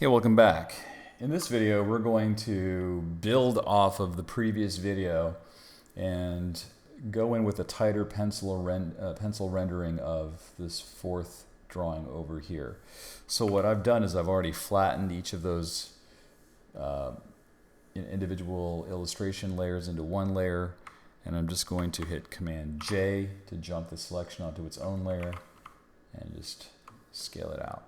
Hey, welcome back. In this video, we're going to build off of the previous video and go in with a tighter pencil rendering of this fourth drawing over here. So what I've done is I've already flattened each of those individual illustration layers into one layer, and I'm just going to hit Command J to jump the selection onto its own layer and just scale it out.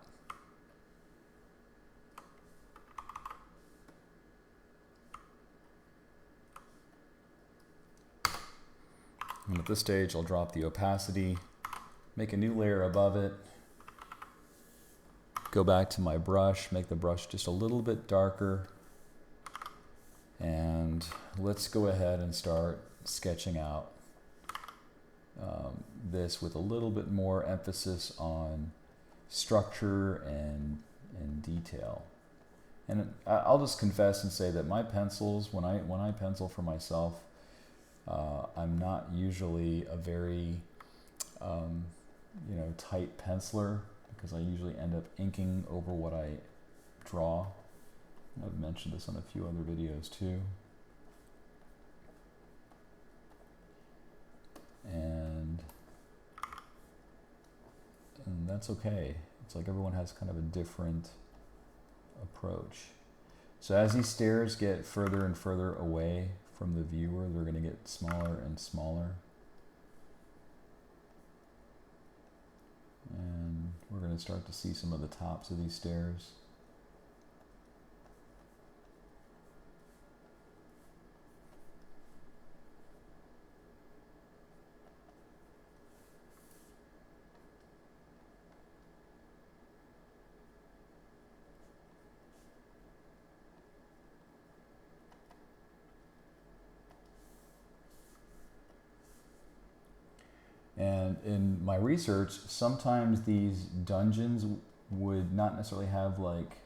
And at this stage, I'll drop the opacity, make a new layer above it, go back to my brush, make the brush just a little bit darker, and let's go ahead and start sketching out this with a little bit more emphasis on structure and detail. And I'll just confess and say that my pencils, when I pencil for myself, I'm not usually a very tight penciler, because I usually end up inking over what I draw. I've mentioned this on a few other videos too. And that's okay. It's like everyone has kind of a different approach. So as these stairs get further and further away from the viewer, they're going to get smaller and smaller. And we're going to start to see some of the tops of these stairs. And in my research, sometimes these dungeons would not necessarily have like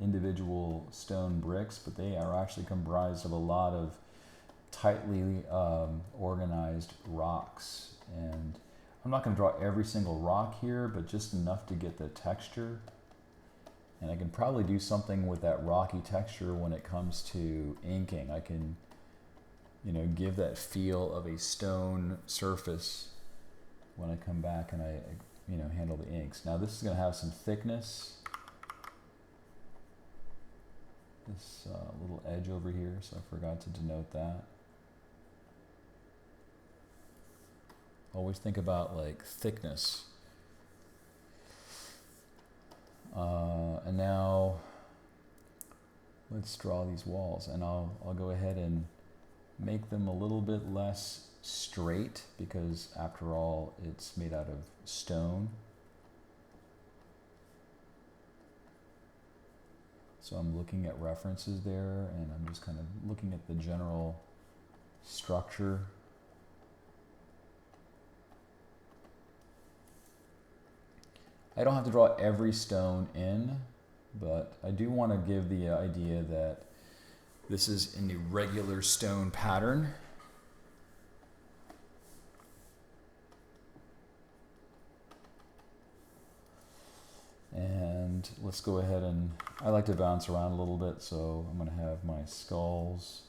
individual stone bricks, but they are actually comprised of a lot of tightly organized rocks. And I'm not going to draw every single rock here, but just enough to get the texture. And I can probably do something with that rocky texture when it comes to inking. I can give that feel of a stone surface when I come back and I handle the inks. Now this is going to have some thickness. This little edge over here, so I forgot to denote that. Always think about like thickness. And now let's draw these walls, and I'll go ahead and make them a little bit less straight, because after all, it's made out of stone. So I'm looking at references there, and I'm just kind of looking at the general structure. I don't have to draw every stone in, but I do want to give the idea that this is an irregular stone pattern. And let's go ahead and, I like to bounce around a little bit, so I'm going to have my skulls.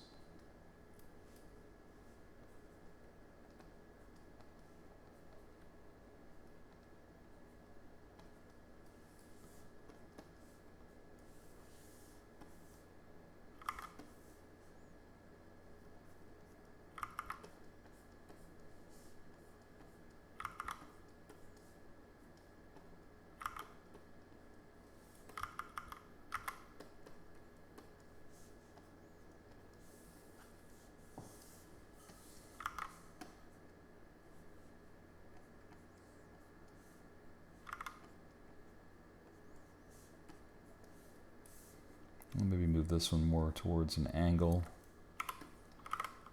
I'll maybe move this one more towards an angle.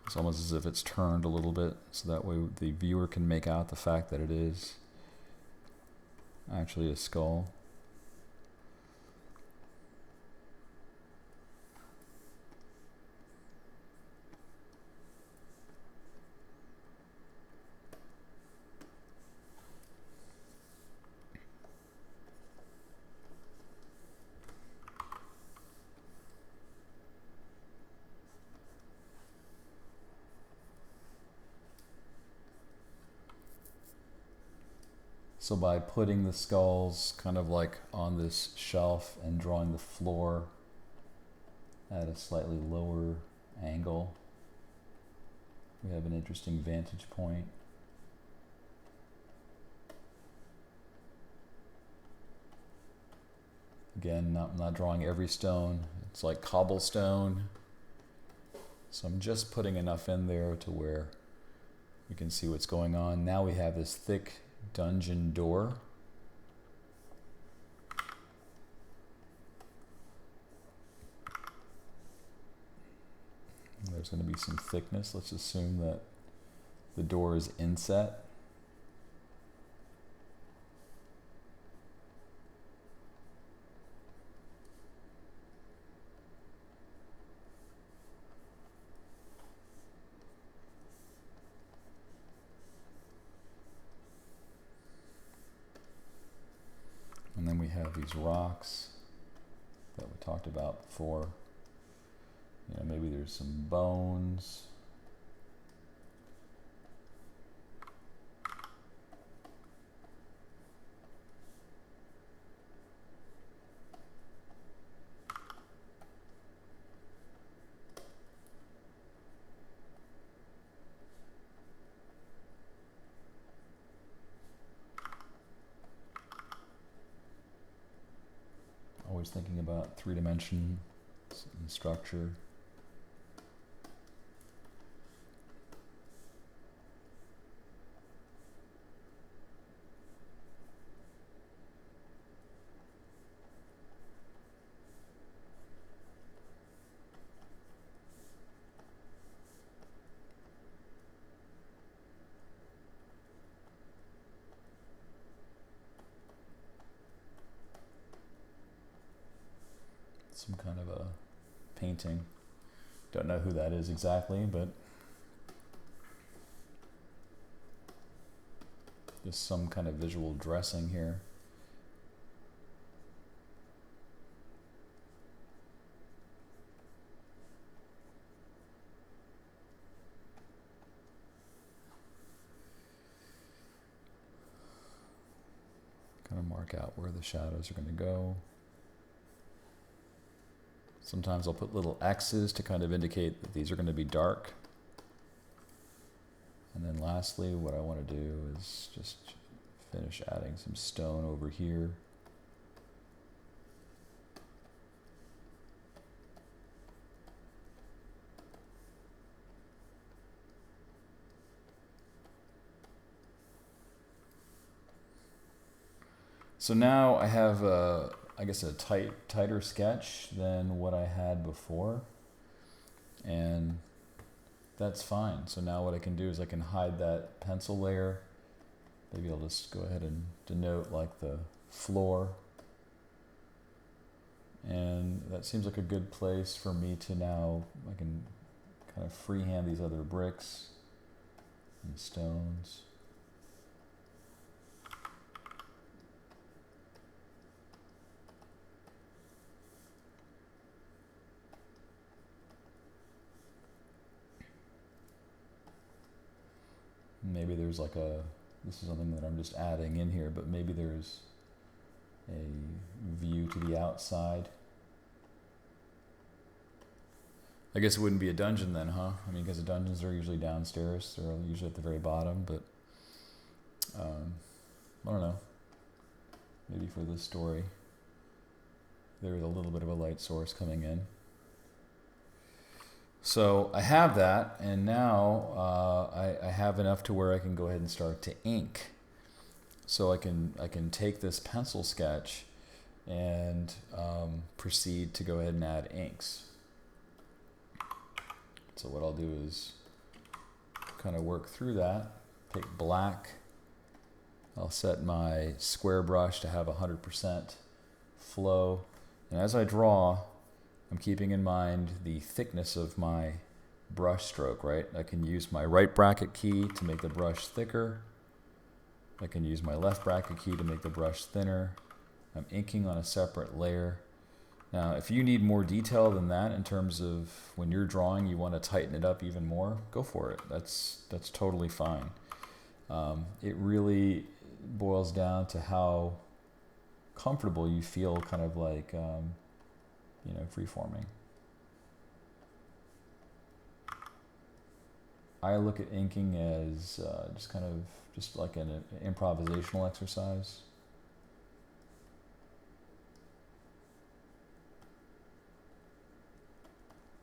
It's almost as if it's turned a little bit, so that way the viewer can make out the fact that it is actually a skull. So by putting the skulls kind of like on this shelf and drawing the floor at a slightly lower angle, we have an interesting vantage point. Again, I'm not drawing every stone. It's like cobblestone. So I'm just putting enough in there to where we can see what's going on. Now we have this thick dungeon door. There's going to be some thickness. Let's assume that the door is inset. And then we have these rocks that we talked about before. You know, maybe there's some bones. Always thinking about 3 dimension and structure. Some kind of a painting. Don't know who that is exactly, but just some kind of visual dressing here. Kind of mark out where the shadows are going to go. Sometimes I'll put little X's to kind of indicate that these are going to be dark. And then lastly, what I want to do is just finish adding some stone over here. So now I have I guess a tighter sketch than what I had before, and that's fine. So now what I can do is I can hide that pencil layer. Maybe I'll just go ahead and denote like the floor, and that seems like a good place for me to now, I can kind of freehand these other bricks and stones. Maybe there's like this is something that I'm just adding in here, but maybe there's a view to the outside. I guess it wouldn't be a dungeon then, huh? I mean, because the dungeons are usually downstairs. They're usually at the very bottom, but I don't know. Maybe for this story, there's a little bit of a light source coming in. So I have that, and now I have enough to where I can go ahead and start to ink. So I can take this pencil sketch and proceed to go ahead and add inks. So what I'll do is kind of work through that. Take black. I'll set my square brush to have 100% flow, and as I draw, I'm keeping in mind the thickness of my brush stroke, right? I can use my right bracket key to make the brush thicker. I can use my left bracket key to make the brush thinner. I'm inking on a separate layer. Now, if you need more detail than that in terms of when you're drawing, you want to tighten it up even more, go for it. That's totally fine. It really boils down to how comfortable you feel kind of like, you know, free-forming. I look at inking as just kind of just like an improvisational exercise.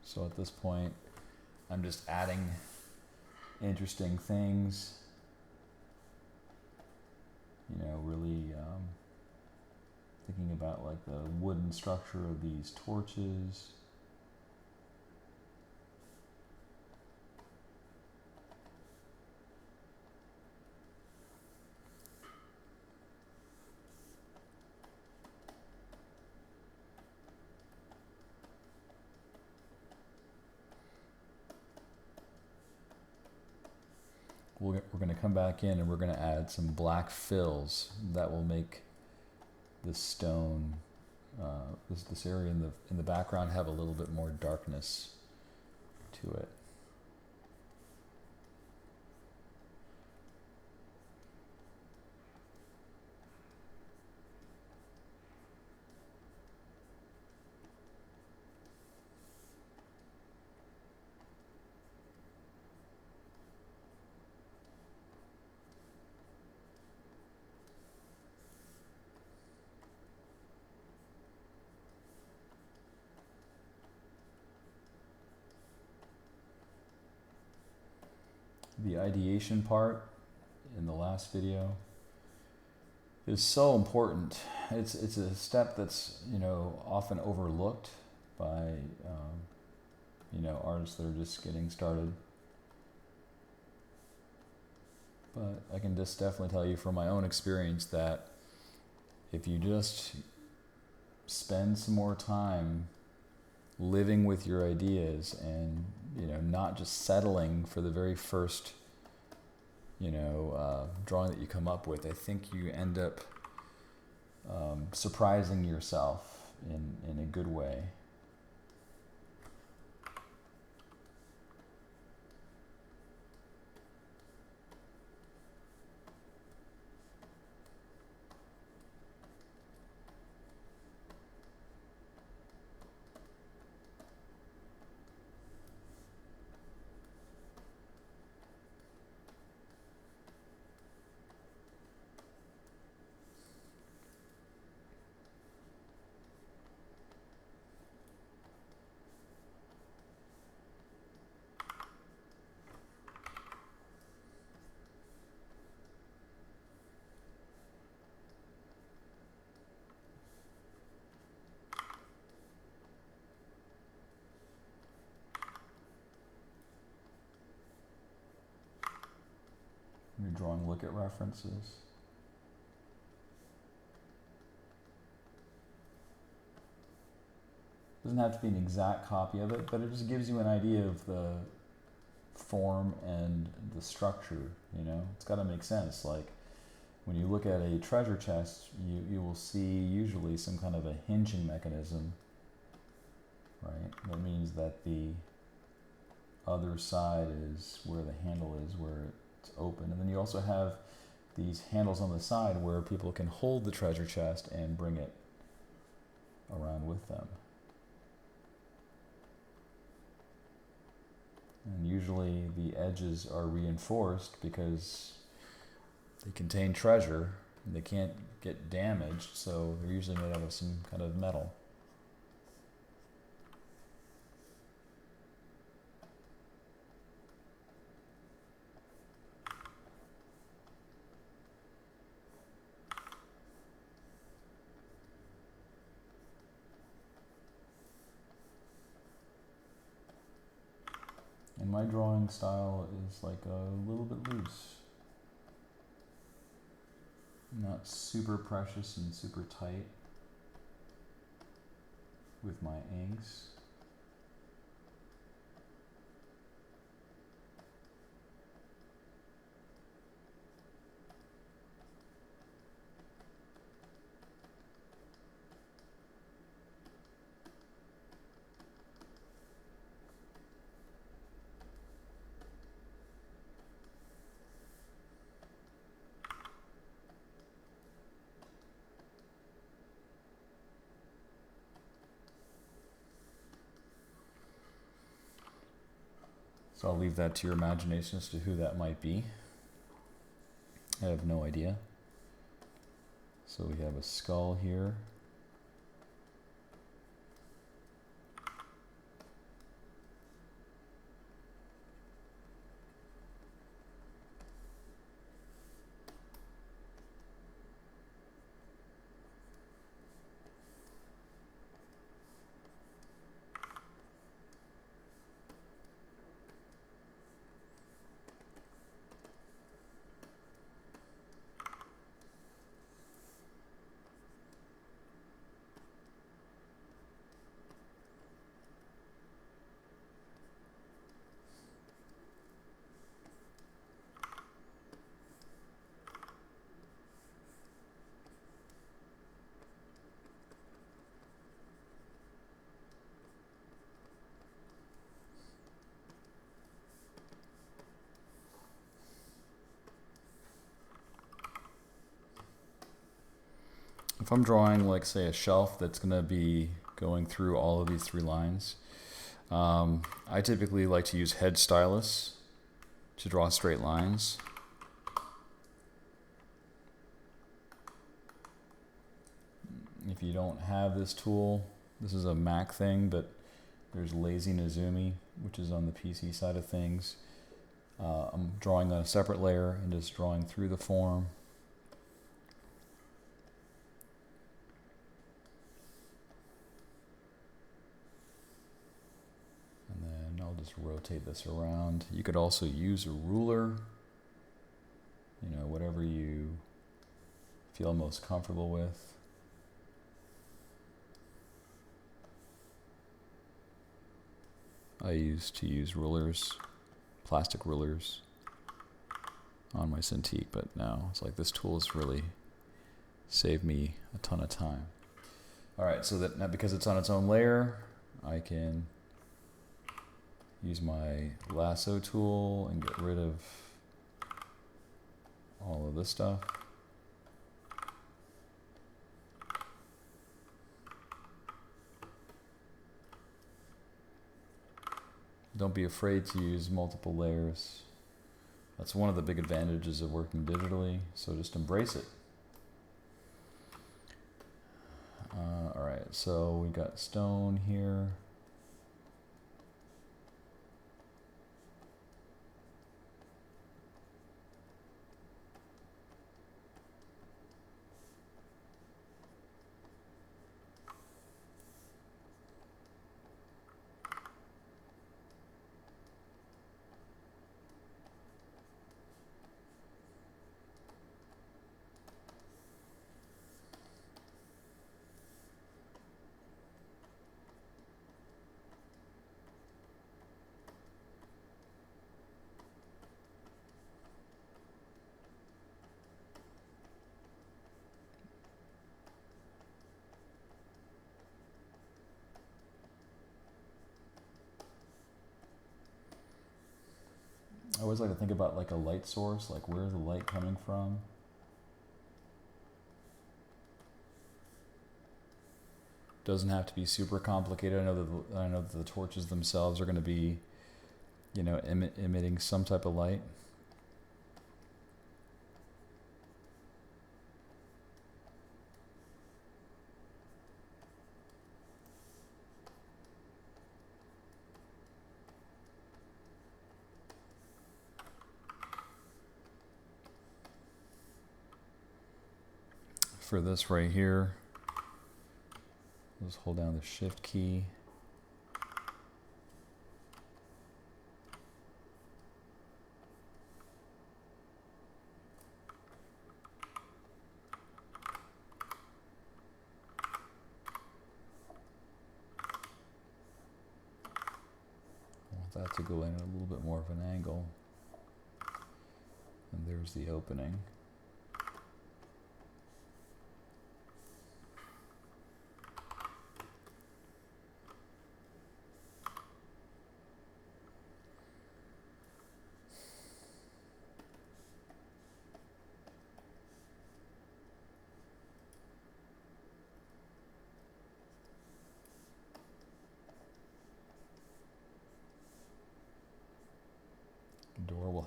So at this point, I'm just adding interesting things, you know, really thinking about like the wooden structure of these torches. We're going to come back in and we're going to add some black fills that will make this stone, this area in the background have a little bit more darkness to it. The ideation part in the last video is so important. It's a step that's, you know, often overlooked by you know, artists that are just getting started. But I can just definitely tell you from my own experience that if you just spend some more time living with your ideas and, you know, not just settling for the very first, you know, drawing that you come up with, I think you end up surprising yourself in a good way. You're drawing look at references. Doesn't have to be an exact copy of it, but it just gives you an idea of the form and the structure, you know? It's got to make sense. Like when you look at a treasure chest, you will see usually some kind of a hinging mechanism, right? That means that the other side is where the handle is, where it's open. And then you also have these handles on the side where people can hold the treasure chest and bring it around with them. And usually the edges are reinforced because they contain treasure and they can't get damaged, so they're usually made out of some kind of metal. And my drawing style is like a little bit loose. Not super precious and super tight with my inks. So I'll leave that to your imagination as to who that might be. I have no idea. So we have a skull here. If I'm drawing, like, say, a shelf that's going to be going through all of these 3 lines, I typically like to use head stylus to draw straight lines. If you don't have this tool, this is a Mac thing, but there's Lazy Nezumi, which is on the PC side of things. I'm drawing on a separate layer and just drawing through the form. I'll just rotate this around. You could also use a ruler, you know, whatever you feel most comfortable with. I used to use rulers, plastic rulers, on my Cintiq, but now it's like this tool has really saved me a ton of time. All right, so that now because it's on its own layer, I can use my lasso tool and get rid of all of this stuff. Don't be afraid to use multiple layers. That's one of the big advantages of working digitally, so just embrace it. All right, so we got stone here. I always like to think about like a light source, like where's the light coming from? Doesn't have to be super complicated. I know that the torches themselves are going to be, you know, emitting some type of light. For this right here, just hold down the shift key. I want that to go in at a little bit more of an angle. And there's the opening.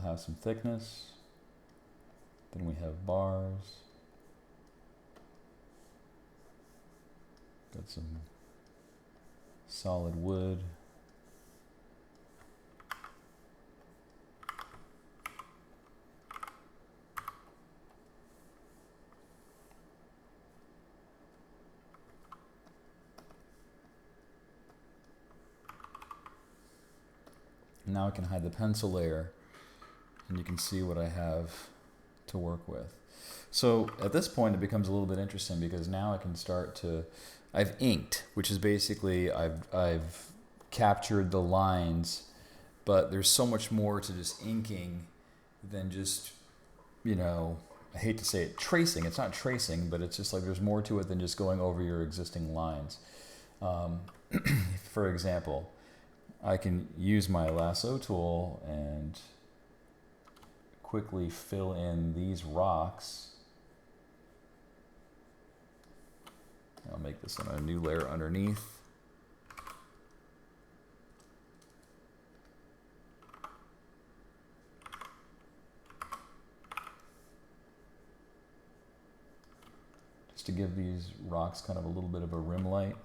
have some thickness. Then we have bars. Got some solid wood. Now I can hide the pencil layer and you can see what I have to work with. So at this point it becomes a little bit interesting because now I can start to, I've inked, which is basically I've captured the lines, but there's so much more to just inking than just, you know, I hate to say it, tracing. It's not tracing, but it's just like there's more to it than just going over your existing lines. For example, I can use my lasso tool and quickly fill in these rocks. I'll make this on a new layer underneath. Just to give these rocks kind of a little bit of a rim light.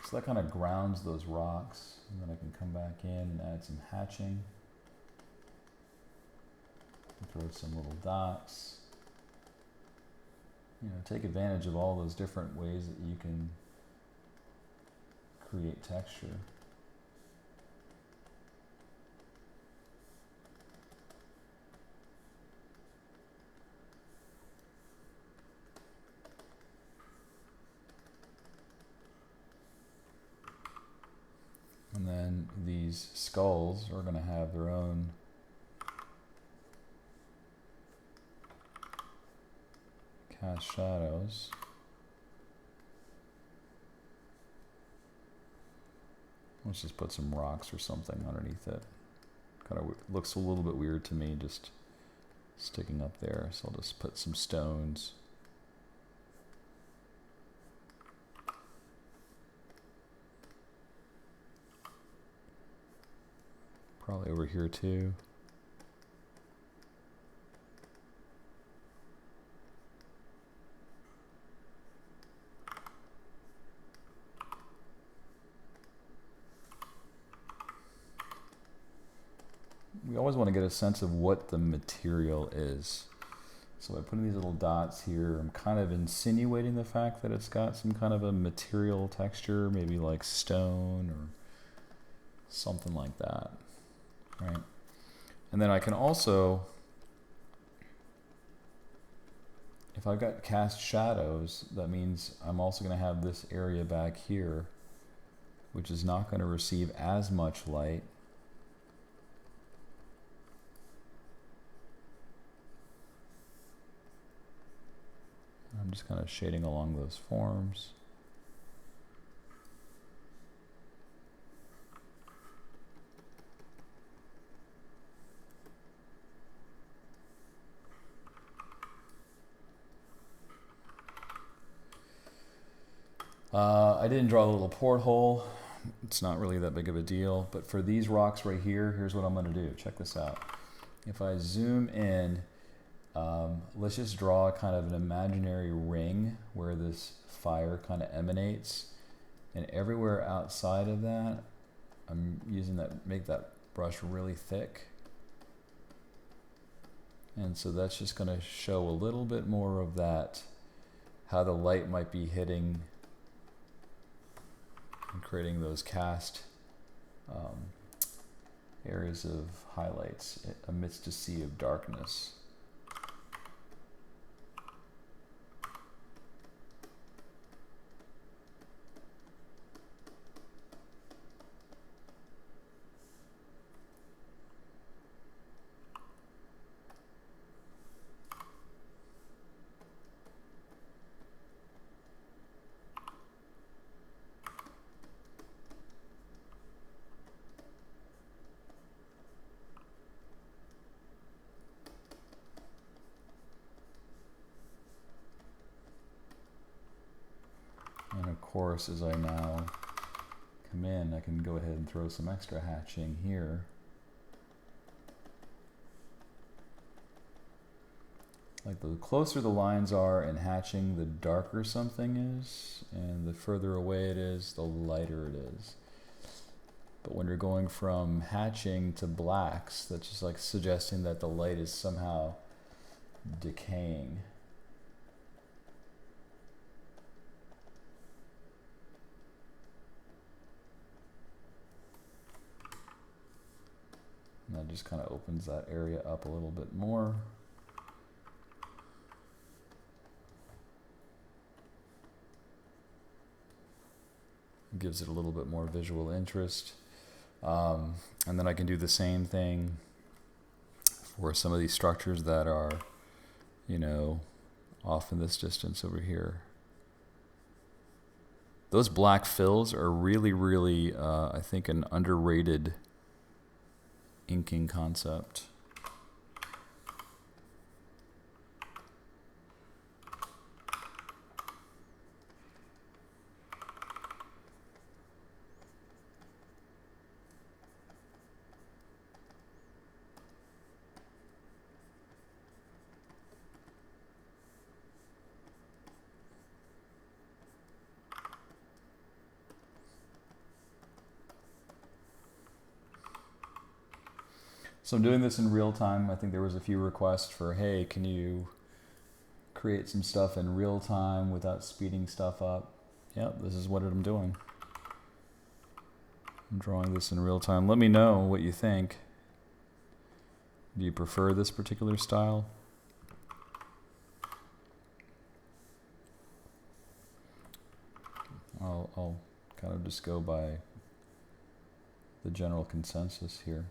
So that kind of grounds those rocks, and then I can come back in and add some hatching. Throw some little dots. You know, take advantage of all those different ways that you can create texture. And then these skulls are going to have their own cast shadows. Let's just put some rocks or something underneath it. Kind of looks a little bit weird to me just sticking up there, so I'll just put some stones. Probably over here too. We always want to get a sense of what the material is. So by putting these little dots here, I'm kind of insinuating the fact that it's got some kind of a material texture, maybe like stone or something like that. Right. And then I can also, if I've got cast shadows, that means I'm also going to have this area back here, which is not going to receive as much light. I'm just kind of shading along those forms. I didn't draw a little porthole. It's not really that big of a deal, but for these rocks right here, here's what I'm going to do. Check this out. If I zoom in, let's just draw kind of an imaginary ring where this fire kind of emanates, and everywhere outside of that, I'm using that, make that brush really thick. And so that's just going to show a little bit more of that, how the light might be hitting and creating those cast areas of highlights amidst a sea of darkness. course, as I now come in, I can go ahead and throw some extra hatching here. Like the closer the lines are in hatching, the darker something is, and the further away it is, the lighter it is. But when you're going from hatching to blacks, that's just like suggesting that the light is somehow decaying. And that just kind of opens that area up a little bit more. Gives it a little bit more visual interest. And then I can do the same thing for some of these structures that are, you know, off in this distance over here. Those black fills are really, really, I think, an underrated inking concept. So I'm doing this in real time. I think there was a few requests for, hey, can you create some stuff in real time without speeding stuff up? Yep, this is what I'm doing. I'm drawing this in real time. Let me know what you think. Do you prefer this particular style? I'll kind of just go by the general consensus here.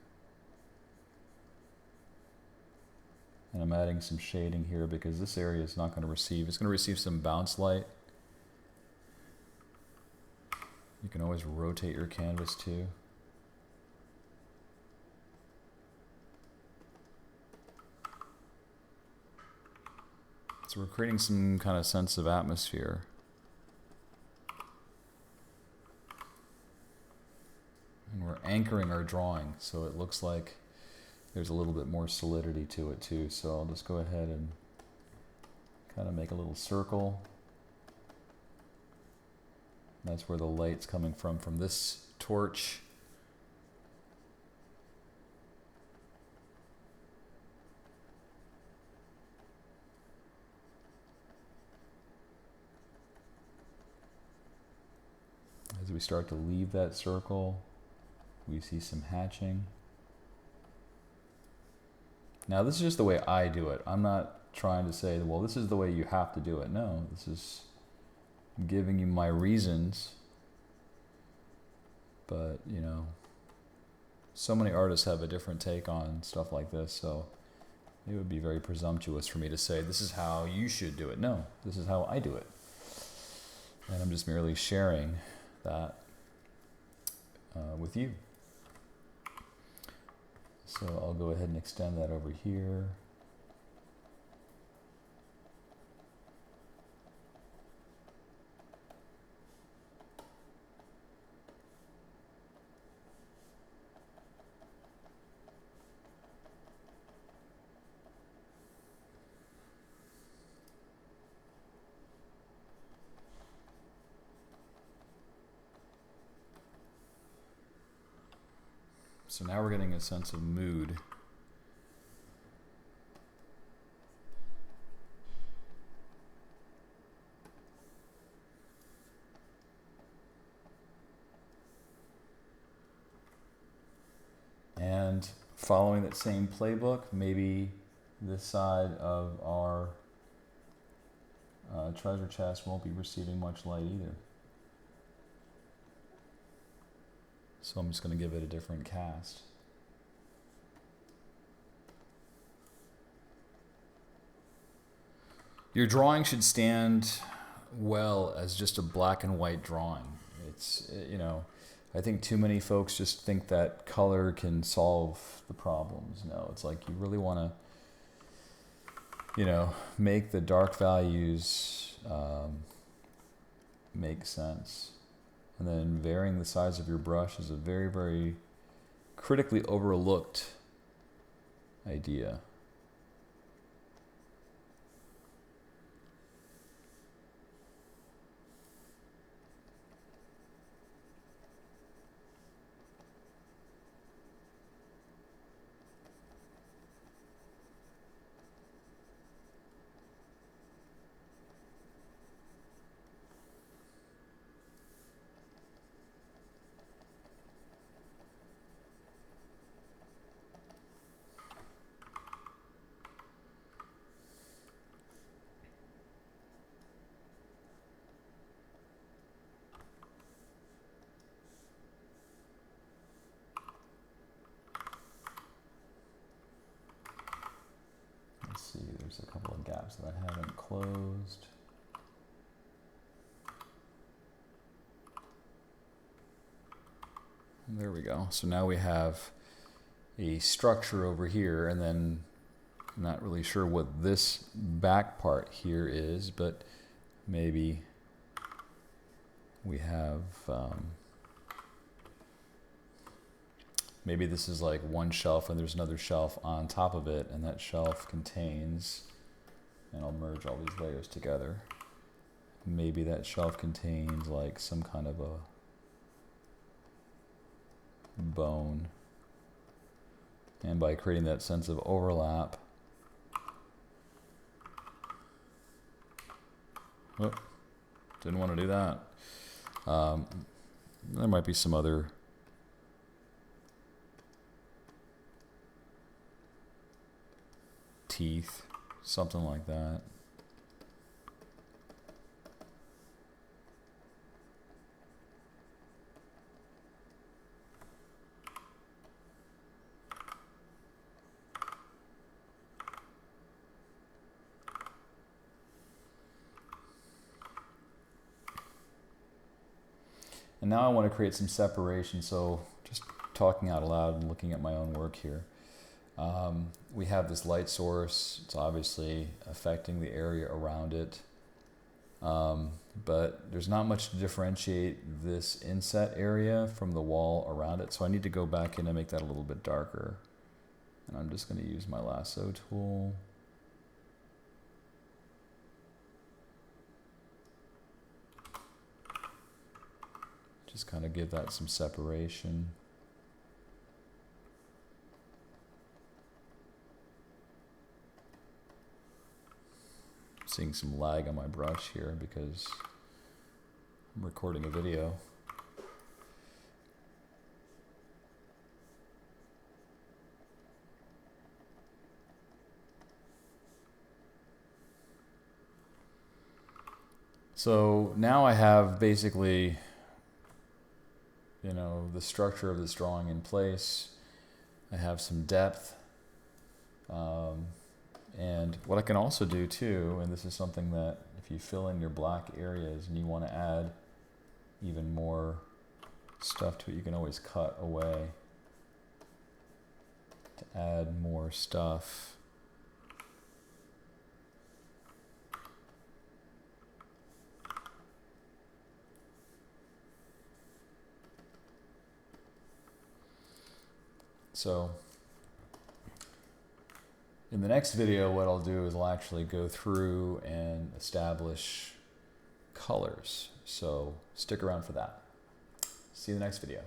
And I'm adding some shading here because this area is not going to receive. It's going to receive some bounce light. You can always rotate your canvas too. So we're creating some kind of sense of atmosphere. And we're anchoring our drawing so it looks like there's a little bit more solidity to it too. So I'll just go ahead and kind of make a little circle. That's where the light's coming from this torch. As we start to leave that circle, we see some hatching. Now this is just the way I do it. I'm not trying to say, well, this is the way you have to do it. No, this is giving you my reasons. But, you know, so many artists have a different take on stuff like this, so it would be very presumptuous for me to say, this is how you should do it. No, this is how I do it. And I'm just merely sharing that with you. So I'll go ahead and extend that over here. So now we're getting a sense of mood. And following that same playbook, maybe this side of our treasure chest won't be receiving much light either. So I'm just going to give it a different cast. Your drawing should stand well as just a black and white drawing. It's, you know, I think too many folks just think that color can solve the problems. No, it's like you really want to, you know, make the dark values make sense. And then varying the size of your brush is a very, very critically overlooked idea. Let's see, there's a couple of gaps that I haven't closed. There we go. So now we have a structure over here, and then I'm not really sure what this back part here is, but maybe we have, maybe this is like one shelf and there's another shelf on top of it, and that shelf contains, and I'll merge all these layers together. Maybe that shelf contains like some kind of a bone. And by creating that sense of overlap, oh, didn't want to do that. There might be some other teeth, something like that. And now I want to create some separation, so just talking out loud and looking at my own work here. We have this light source. It's obviously affecting the area around it, but there's not much to differentiate this inset area from the wall around it, so I need to go back in and make that a little bit darker. And I'm just going to use my lasso tool. Just kind of give that some separation. Seeing some lag on my brush here because I'm recording a video. So now I have basically, you know, the structure of this drawing in place. I have some depth. And what I can also do too, and this is something that if you fill in your black areas and you want to add even more stuff to it, you can always cut away to add more stuff. So in the next video, what I'll do is I'll actually go through and establish colors. So stick around for that. See you in the next video.